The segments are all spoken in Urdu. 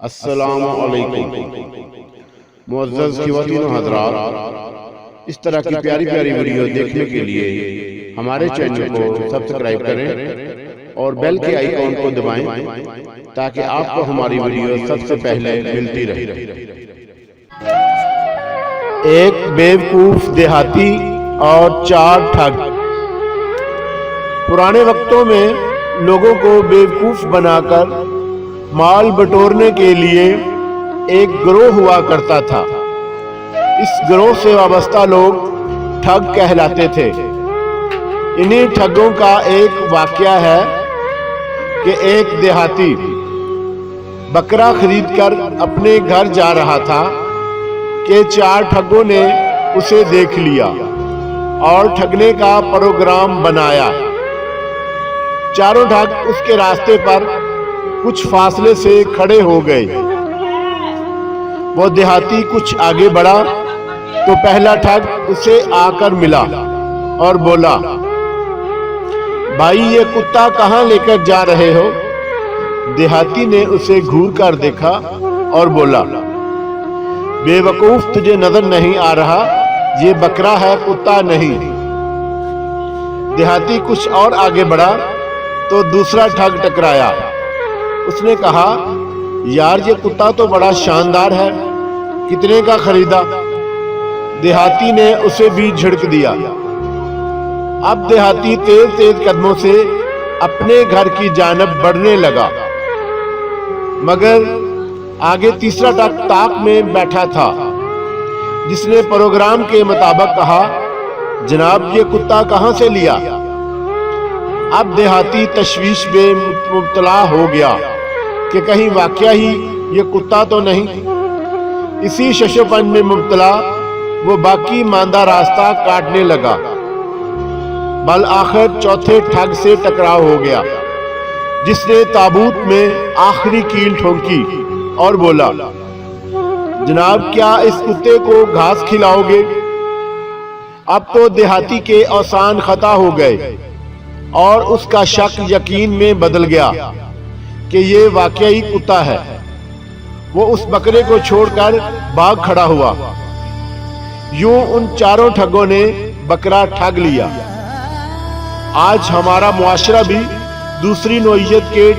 السلام علیکم معزز خواتین و حضرات، اس طرح کی پیاری پیاری ویڈیو دیکھنے کے لیے ہمارے چینل کو سبسکرائب کریں اور بیل کے آئیکن کو دبائیں تاکہ آپ کو ہماری ویڈیو سب سے پہلے ملتی رہے۔ ایک بیوقوف دیہاتی اور چار ٹھگ۔ پرانے وقتوں میں لوگوں کو بیوقوف بنا کر مال بٹورنے کے لیے ایک گروہ ہوا کرتا تھا۔ اس گروہ سے وابستہ لوگ ٹھگ کہلاتے تھے۔ انہی ٹھگوں کا ایک واقعہ ہے کہ ایک دیہاتی بکرا خرید کر اپنے گھر جا رہا تھا کہ چار ٹھگوں نے اسے دیکھ لیا اور ٹھگنے کا پروگرام بنایا۔ چاروں ٹھگ اس کے راستے پر کچھ فاصلے سے کھڑے ہو گئے۔ وہ دیہاتی کچھ آگے بڑھا تو پہلا ٹھگ اسے آ کر ملا اور بولا، بھائی یہ کتا کہاں لے کر جا رہے ہو؟ دیہاتی نے اسے گھور کر دیکھا اور بولا، بے وقوف تجھے نظر نہیں آ رہا؟ یہ بکرا ہے، کتا نہیں۔ دیہاتی کچھ اور آگے بڑھا تو دوسرا ٹھگ ٹکرایا۔ اس نے کہا، یار یہ کتا تو بڑا شاندار ہے، کتنے کا خریدا؟ دیہاتی نے اسے بھی جھڑک دیا۔ اب دیہاتی تیز تیز قدموں سے اپنے گھر کی جانب بڑھنے لگا، مگر آگے تیسرا ٹھگ طاق میں بیٹھا تھا جس نے پروگرام کے مطابق کہا، جناب یہ کتا کہاں سے لیا؟ اب دیہاتی تشویش میں مبتلا ہو گیا کہ کہیں واقعہ ہی یہ کتا تو نہیں۔ اسی شش و پنج میں مبتلا وہ باقی ماندہ راستہ کاٹنے لگا۔ بالآخر چوتھے ٹھگ سے ٹکراؤ ہو گیا جس نے تابوت میں آخری کیل ٹھونکی اور بولا، جناب کیا اس کتے کو گھاس کھلاؤ گے؟ اب تو دیہاتی کے اوزان خطا ہو گئے اور اس کا شک یقین میں بدل گیا کہ یہ واقعی کتا ہے۔ وہ اس بکرے کو چھوڑ کر بھاگ کھڑا ہوا۔ یوں ان چاروں ٹھگوں نے بکرا ٹھگ لیا۔ آج ہمارا معاشرہ بھی دوسری نوعیت کے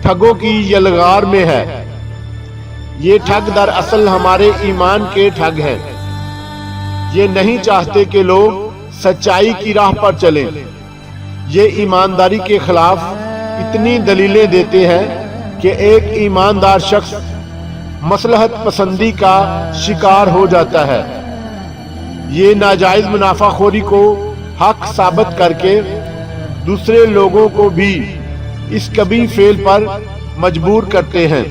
ٹھگوں کی یلغار میں ہے۔ یہ ٹھگ دراصل ہمارے ایمان کے ٹھگ ہیں۔ یہ نہیں چاہتے کہ لوگ سچائی کی راہ پر چلیں۔ یہ ایمانداری کے خلاف اتنی دلیلیں دیتے ہیں کہ ایک ایماندار شخص مصلحت پسندی کا شکار ہو جاتا ہے۔ یہ ناجائز منافع خوری کو حق ثابت کر کے دوسرے لوگوں کو بھی اس کبھی فعل پر مجبور کرتے ہیں۔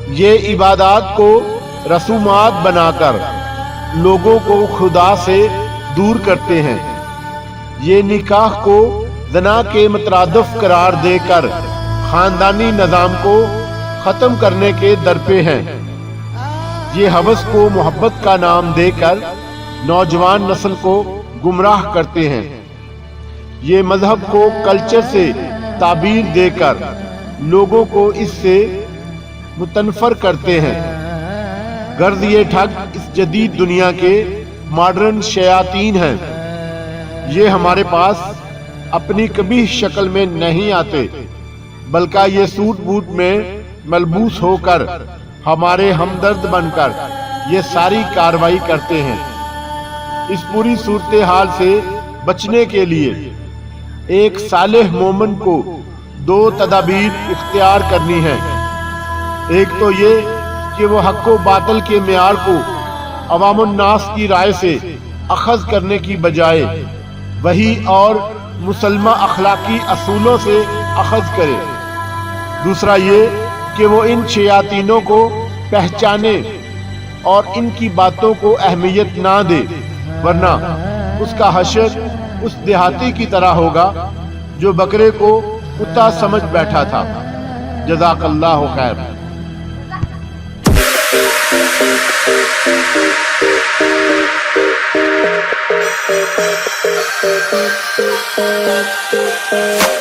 یہ عبادات کو رسومات بنا کر لوگوں کو خدا سے دور کرتے ہیں۔ یہ نکاح کو زنا کے مترادف قرار دے کر خاندانی نظام کو ختم کرنے کے درپے ہیں۔ یہ ہوس کو محبت کا نام دے کر نوجوان نسل کو گمراہ کرتے ہیں۔ یہ مذہب کو کلچر سے تعبیر دے کر لوگوں کو اس سے متنفر کرتے ہیں۔ غرض یہ ٹھگ اس جدید دنیا کے ماڈرن شیاطین ہیں۔ یہ ہمارے پاس اپنی کبھی شکل میں نہیں آتے، بلکہ یہ سوٹ بوٹ میں ملبوس ہو کر ہمارے ہمدرد بن کر یہ ساری کارروائی کرتے ہیں۔ اس پوری صورتحال سے بچنے کے لیے ایک صالح مومن کو دو تدابیر اختیار کرنی ہیں۔ ایک تو یہ کہ وہ حق و باطل کے معیار کو عوام الناس کی رائے سے اخذ کرنے کی بجائے وحی اور مسلمہ اخلاقی اصولوں سے اخذ کرے۔ دوسرا یہ کہ وہ ان شیاطینوں کو پہچانے اور ان کی باتوں کو اہمیت نہ دے، ورنہ اس کا حشر اس دیہاتی کی طرح ہوگا جو بکرے کو کتا سمجھ بیٹھا تھا۔ جزاک اللہ خیر۔ Thank you.